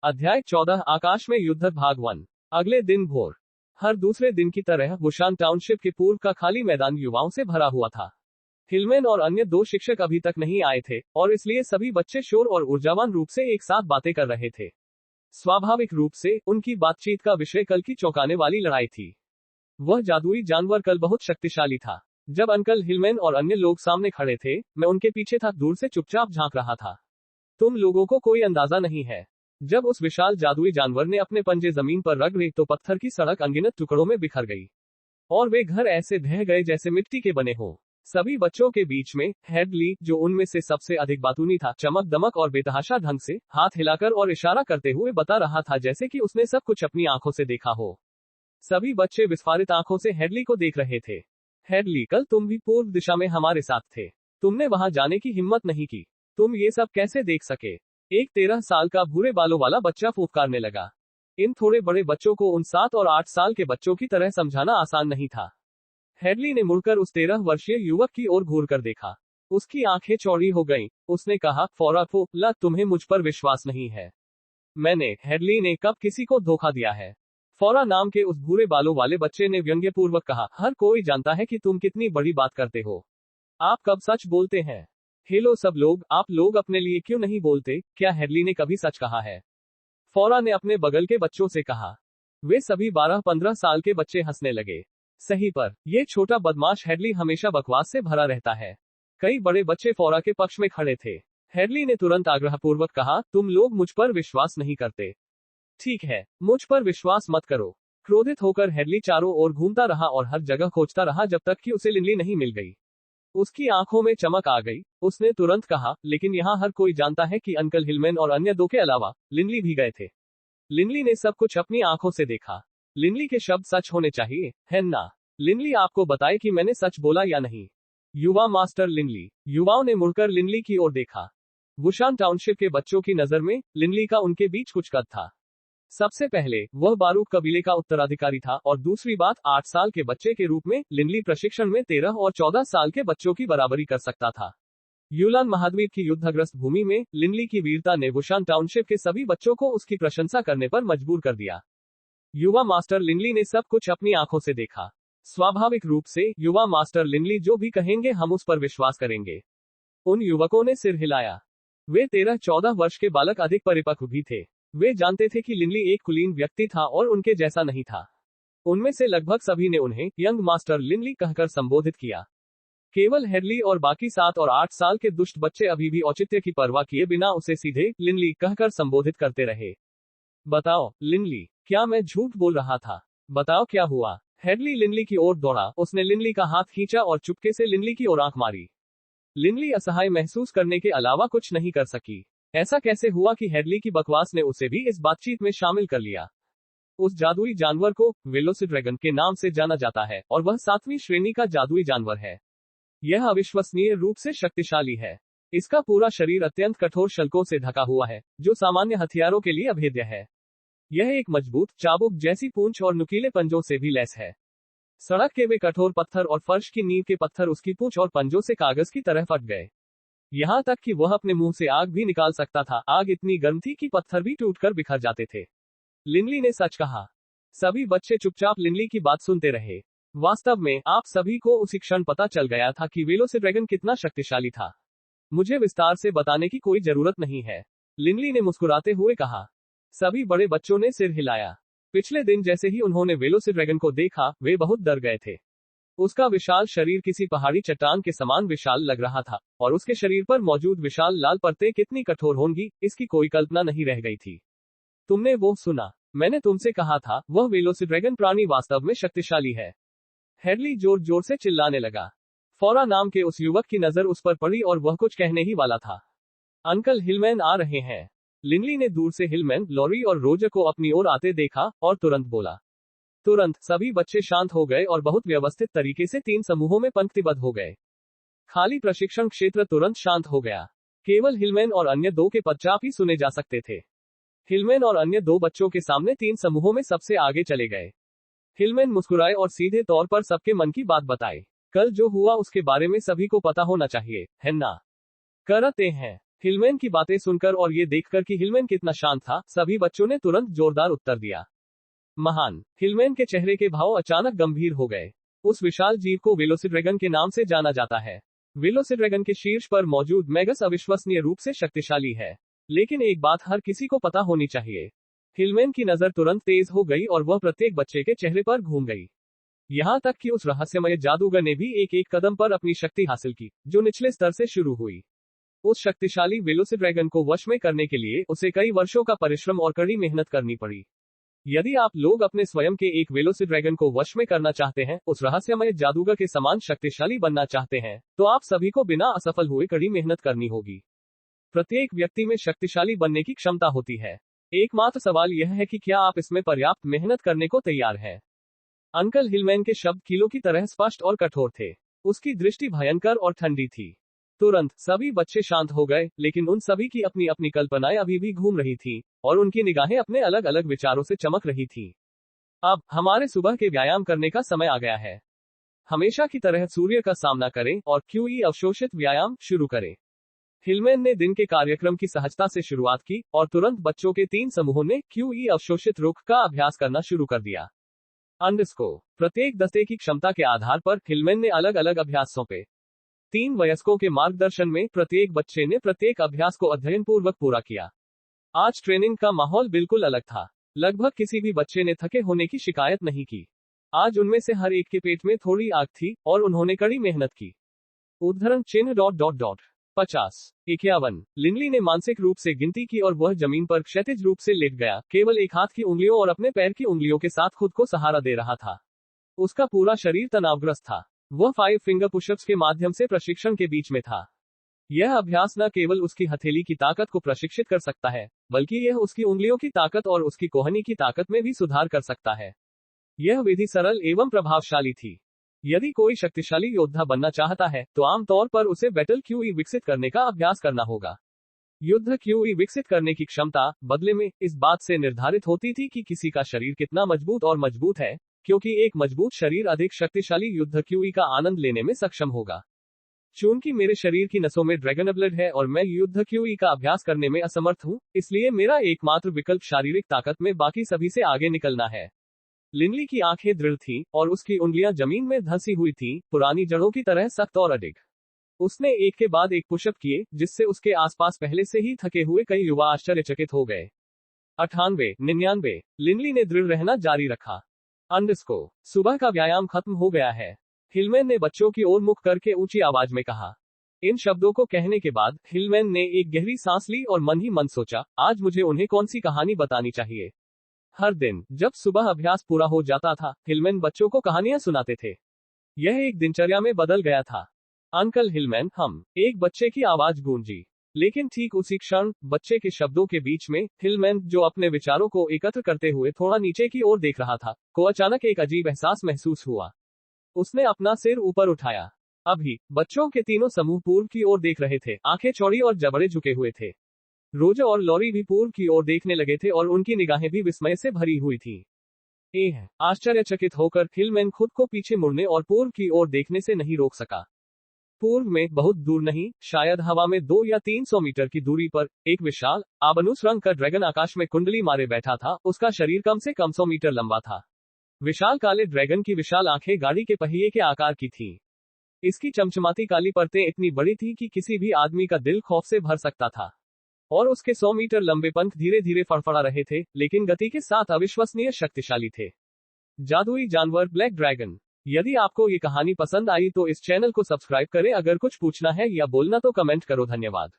अध्याय 14 आकाश में युद्ध भाग 1। अगले दिन भोर। हर दूसरे दिन की तरह वुशान टाउनशिप के पूर्व का खाली मैदान युवाओं से भरा हुआ था। हिलमैन और अन्य दो शिक्षक अभी तक नहीं आए थे और इसलिए सभी बच्चे शोर और ऊर्जावान रूप से एक साथ बातें कर रहे थे। स्वाभाविक रूप से उनकी बातचीत का विषय कल की चौंकाने वाली लड़ाई थी। वह जादुई जानवर कल बहुत शक्तिशाली था। जब अंकल हिलमैन और अन्य लोग सामने खड़े थे, मैं उनके पीछे था, दूर से चुपचाप झांक रहा था। तुम लोगों को कोई अंदाजा नहीं है। जब उस विशाल जादुई जानवर ने अपने पंजे जमीन पर रख दिए तो पत्थर की सड़क अनगिनत टुकड़ों में बिखर गई और वे घर ऐसे ढह गए जैसे मिट्टी के बने हो। सभी बच्चों के बीच में हेडली, जो उनमें से सबसे अधिक बातूनी था, चमक दमक और बेतहाशा ढंग से हाथ हिलाकर और इशारा करते हुए बता रहा था जैसे कि उसने सब कुछ अपनी आंखों से देखा हो। सभी बच्चे विस्फारित आंखों से हेडली को देख रहे थे। हेडली, कल तुम भी पूर्व दिशा में हमारे साथ थे। तुमने वहां जाने की हिम्मत नहीं की। तुम ये सब कैसे देख सके? एक 13 साल का भूरे बालों वाला बच्चा फुफकारने लगा। इन थोड़े बड़े बच्चों को उन 7 और 8 साल के बच्चों की तरह समझाना आसान नहीं था। हेडली ने मुड़कर उस 13 वर्षीय युवक की ओर घूर कर देखा। उसकी आंखें चौड़ी हो गईं। उसने कहा, फौरा ला, तुम्हें मुझ पर विश्वास नहीं है। हेडली ने कब किसी को धोखा दिया है? फौरा नाम के उस भूरे बालों वाले बच्चे ने व्यंग्यपूर्वक कहा, हर कोई जानता है कि तुम कितनी बड़ी बात करते हो। आप कब सच बोलते हैं? हेलो सब लोग, आप लोग अपने लिए क्यों नहीं बोलते? क्या हेडली ने कभी सच कहा है? फौरा ने अपने बगल के बच्चों से कहा। वे सभी 12-15 साल के बच्चे हंसने लगे। सही पर यह छोटा बदमाश हेडली हमेशा बकवास से भरा रहता है। कई बड़े बच्चे फौरा के पक्ष में खड़े थे। हेडली ने तुरंत आग्रहपूर्वक कहा, तुम लोग मुझ पर विश्वास नहीं करते। ठीक है, मुझ पर विश्वास मत करो। क्रोधित होकर हेडली चारों ओर घूमता रहा और हर जगह खोजता रहा जब तक कि उसे लिनली नहीं मिल गई। उसकी आंखों में चमक आ गई। उसने तुरंत कहा, लेकिन यहाँ हर कोई जानता है कि अंकल हिलमैन और अन्य दो के अलावा लिनली भी गए थे। लिनली ने सब कुछ अपनी आंखों से देखा। लिनली के शब्द सच होने चाहिए, है ना? लिनली आपको बताए कि मैंने सच बोला या नहीं? युवा मास्टर लिनली। युवाओं ने मुड़कर लिनली की ओर देखा। वुशान टाउनशिप के बच्चों की नजर में लिनली का उनके बीच कुछ कद था। सबसे पहले वह बारूक कबीले का उत्तराधिकारी था और दूसरी बात, 8 साल के बच्चे के रूप में लिनली प्रशिक्षण में 13 और 14 साल के बच्चों की बराबरी कर सकता था। यूलान महाद्वीप की युद्धग्रस्त भूमि में लिनली की वीरता ने वुशान टाउनशिप के सभी बच्चों को उसकी प्रशंसा करने पर मजबूर कर दिया। युवा मास्टर लिनली ने सब कुछ अपनी आंखों से देखा। स्वाभाविक रूप से युवा मास्टर लिनली जो भी कहेंगे हम उस पर विश्वास करेंगे। उन युवकों ने सिर हिलाया। वे 13-14 वर्ष के बालक अधिक परिपक्व भी थे। वे जानते थे कि लिनली एक कुलीन व्यक्ति था और उनके जैसा नहीं था। उनमें से लगभग सभी ने उन्हें यंग मास्टर लिनली कहकर संबोधित किया। केवल हेडली और बाकी 7 और 8 साल के दुष्ट बच्चे अभी भी औचित्य की परवाह किए बिना उसे सीधे लिनली कहकर संबोधित करते रहे। बताओ लिनली, क्या मैं झूठ बोल रहा था? बताओ क्या हुआ? हेडली लिनली की ओर दौड़ा। उसने लिनली का हाथ खींचा और चुपके से लिनली की ओर आंख मारी। लिनली असहाय महसूस करने के अलावा कुछ नहीं कर सकी। ऐसा कैसे हुआ कि हेडली की बकवास ने उसे भी इस बातचीत में शामिल कर लिया? उस जादुई जानवर को वेलोसिड्रैगन के नाम से जाना जाता है और वह 7वीं श्रेणी का जादुई जानवर है। यह अविश्वसनीय रूप से शक्तिशाली है। इसका पूरा शरीर अत्यंत कठोर शल्कों से ढका हुआ है जो सामान्य हथियारों के लिए अभेद्य है। यह एक मजबूत चाबुक जैसी पूंछ और नुकीले पंजों से भी लैस है। सड़क के वे कठोर पत्थर और फर्श की नींव के पत्थर उसकी पूंछ और पंजों से कागज की तरह फट गए। यहाँ तक कि वह अपने मुंह से आग भी निकाल सकता था। आग इतनी गर्म थी कि पत्थर भी टूटकर बिखर जाते थे। लिनली ने सच कहा। सभी बच्चे चुपचाप लिनली की बात सुनते रहे। वास्तव में आप सभी को उसी क्षण पता चल गया था कि वेलोसिड्रैगन कितना शक्तिशाली था। मुझे विस्तार से बताने की कोई जरूरत नहीं है, लिनली ने मुस्कुराते हुए कहा। सभी बड़े बच्चों ने सिर हिलाया। पिछले दिन जैसे ही उन्होंने वेलोसिड्रैगन को देखा, वे बहुत डर गए थे। उसका विशाल शरीर किसी पहाड़ी चट्टान के समान विशाल लग रहा था और उसके शरीर पर मौजूद विशाल लाल परतें कितनी कठोर होंगी, इसकी कोई कल्पना नहीं रह गई थी। तुमने वो सुना? मैंने तुमसे कहा था, वह वेलोसिड्रैगन प्राणी वास्तव में शक्तिशाली है। हेडली जोर जोर से चिल्लाने लगा। फौरा नाम के उस युवक की नजर उस पर पड़ी और वह कुछ कहने ही वाला था। अंकल हिलमैन आ रहे हैं। लिनली ने दूर से हिलमैन, लॉरी और रोजर को अपनी ओर आते देखा और तुरंत बोला। तुरंत सभी बच्चे शांत हो गए और बहुत व्यवस्थित तरीके से 3 समूहों में पंक्तिबद्ध हो गए। खाली प्रशिक्षण क्षेत्र तुरंत शांत हो गया। केवल हिलमैन और अन्य 2 के पदचाप ही सुने जा सकते थे। हिलमैन और अन्य 2 बच्चों के सामने 3 समूहों में सबसे आगे चले गए। हिलमैन मुस्कुराए और सीधे तौर पर सबके मन की बात बताए। कल जो हुआ उसके बारे में सभी को पता होना चाहिए, है ना? करते हैं। हिलमैन की बातें सुनकर और ये देखकर कि हिलमैन कितना शांत था, सभी बच्चों ने तुरंत जोरदार उत्तर दिया। महान। हिलमैन के चेहरे के भाव अचानक गंभीर हो गए। उस विशाल जीव को वेलोसिड्रैगन के नाम से जाना जाता है। वेलोसिड्रैगन के शीर्ष पर मौजूद मैगस अविश्वसनीय रूप से शक्तिशाली है। लेकिन एक बात हर किसी को पता होनी चाहिए। हिलमैन की नजर तुरंत तेज हो गई और वह प्रत्येक बच्चे के चेहरे पर घूम गई। यहां तक कि उस रहस्यमय जादूगर ने भी एक एक कदम पर अपनी शक्ति हासिल की, जो निचले स्तर से शुरू हुई। उस शक्तिशाली वेलोसिड्रैगन को वश में करने के लिए उसे कई वर्षों का परिश्रम और कड़ी मेहनत करनी पड़ी। यदि आप लोग अपने स्वयं के एक वेलोसिड्रैगन को वश में करना चाहते हैं, उस रहस्यमय जादूगर के समान शक्तिशाली बनना चाहते हैं, तो आप सभी को बिना असफल हुए कड़ी मेहनत करनी होगी। प्रत्येक व्यक्ति में शक्तिशाली बनने की क्षमता होती है। एकमात्र सवाल यह है कि क्या आप इसमें पर्याप्त मेहनत करने को तैयार हैं। अंकल हिलमैन के शब्द कीलों की तरह स्पष्ट और कठोर थे। उसकी दृष्टि भयंकर और ठंडी थी। तुरंत सभी बच्चे शांत हो गए, लेकिन उन सभी की अपनी अपनी कल्पनाएं अभी भी घूम रही थीं, और उनकी निगाहें अपने अलग अलग विचारों से चमक रही थीं। अब हमारे सुबह के व्यायाम करने का समय आ गया है। हमेशा की तरह सूर्य का सामना करें और क्यूई अवशोषित व्यायाम शुरू करें। हिलमैन ने दिन के कार्यक्रम की सहजता से शुरुआत की, और तुरंत बच्चों के 3 समूहों ने क्यूई अवशोषित रुख का अभ्यास करना शुरू कर दिया। प्रत्येक दस्ते की क्षमता के आधार पर हिलमैन ने अलग अलग अभ्यास सौंपे। 3 वयस्कों के मार्गदर्शन में प्रत्येक बच्चे ने प्रत्येक अभ्यास को अध्ययन पूर्वक पूरा किया। आज ट्रेनिंग का माहौल बिल्कुल अलग था। लगभग किसी भी बच्चे ने थके होने की शिकायत नहीं की। आज उनमें से हर एक के पेट में थोड़ी आग थी, और उन्होंने कड़ी मेहनत की। उद्धरण चिन्ह 50 51 लिनली ने मानसिक रूप से गिनती की और वह जमीन पर क्षैतिज रूप से लेट गया, केवल एक हाथ की उंगलियों और अपने पैर की उंगलियों के साथ खुद को सहारा दे रहा था। उसका पूरा शरीर तनावग्रस्त था। वह 5 फिंगर पुशअप्स के माध्यम से प्रशिक्षण के बीच में था। यह अभ्यास न केवल उसकी हथेली की ताकत को प्रशिक्षित कर सकता है, बल्कि यह उसकी उंगलियों की ताकत और उसकी कोहनी की ताकत में भी सुधार कर सकता है। यह विधि सरल एवं प्रभावशाली थी। यदि कोई शक्तिशाली योद्धा बनना चाहता है, तो आमतौर पर उसे बैटल क्यूई विकसित करने का अभ्यास करना होगा। युद्ध क्यूई विकसित करने की क्षमता, बदले में, इस बात से निर्धारित होती थी कि किसी का शरीर कितना मजबूत और मजबूत है, क्योंकि एक मजबूत शरीर अधिक शक्तिशाली युद्ध क्यूई का आनंद लेने में सक्षम होगा। चूंकि मेरे शरीर की नसों में ड्रैगन ब्लड है और मैं युद्ध क्यूई का अभ्यास करने में असमर्थ हूं, इसलिए मेरा एकमात्र विकल्प शारीरिक ताकत में बाकी सभी से आगे निकलना है। लिनली की आंखें दृढ़ थीं, और उसकी उंगलियां जमीन में धंसी हुई थीं, पुरानी जड़ों की तरह सख्त और अडिग। उसने एक के बाद एक पुशअप किए, जिससे उसके आसपास पहले से ही थके हुए कई युवा आश्चर्यचकित हो गए। 98 99 लिनली ने दृढ़ रहना जारी रखा। सुबह का व्यायाम खत्म हो गया है। हिलमैन ने बच्चों की ओर मुख करके ऊंची आवाज में कहा। इन शब्दों को कहने के बाद हिलमैन ने एक गहरी सांस ली और मन ही मन सोचा, आज मुझे उन्हें कौन सी कहानी बतानी चाहिए। हर दिन जब सुबह अभ्यास पूरा हो जाता था, हिलमैन बच्चों को कहानियां सुनाते थे। यह एक दिनचर्या में बदल गया था। अंकल हिलमैन, हम, एक बच्चे की आवाज गूंजी। लेकिन ठीक उसी क्षण, बच्चे के शब्दों के बीच में, हिलमैन, जो अपने विचारों को एकत्र करते हुए थोड़ा नीचे की ओर देख रहा था, को अचानक एक अजीब एहसास महसूस हुआ। उसने अपना सिर ऊपर उठाया। अभी बच्चों के तीनों समूह पूर्व की ओर देख रहे थे, आंखें चौड़ी और जबड़े झुके हुए थे। रोजर और लॉरी भी पूर्व की ओर देखने लगे थे, और उनकी निगाहें भी विस्मय से भरी हुई थीं। आश्चर्यचकित होकर हिलमैन खुद को पीछे मुड़ने और पूर्व की ओर देखने से नहीं रोक सका। पूर्व में, बहुत दूर नहीं, शायद हवा में 2 या 300 मीटर की दूरी पर, एक विशाल, आबनूस रंग का ड्रैगन आकाश में कुंडली मारे बैठा था। उसका शरीर कम से कम 100 मीटर लंबा था। विशाल काले ड्रैगन की विशाल आंखें गाड़ी के पहिए के आकार की थीं। इसकी चमचमाती काली परतें इतनी बड़ी थी कि किसी भी आदमी का दिल खौफ से भर सकता था। और उसके 100 मीटर लंबे पंख धीरे धीरे फड़फड़ा रहे थे, लेकिन गति के साथ अविश्वसनीय शक्तिशाली थे। जादुई जानवर ब्लैक ड्रैगन। यदि आपको ये कहानी पसंद आई तो इस चैनल को सब्सक्राइब करें। अगर कुछ पूछना है या बोलना तो कमेंट करो। धन्यवाद।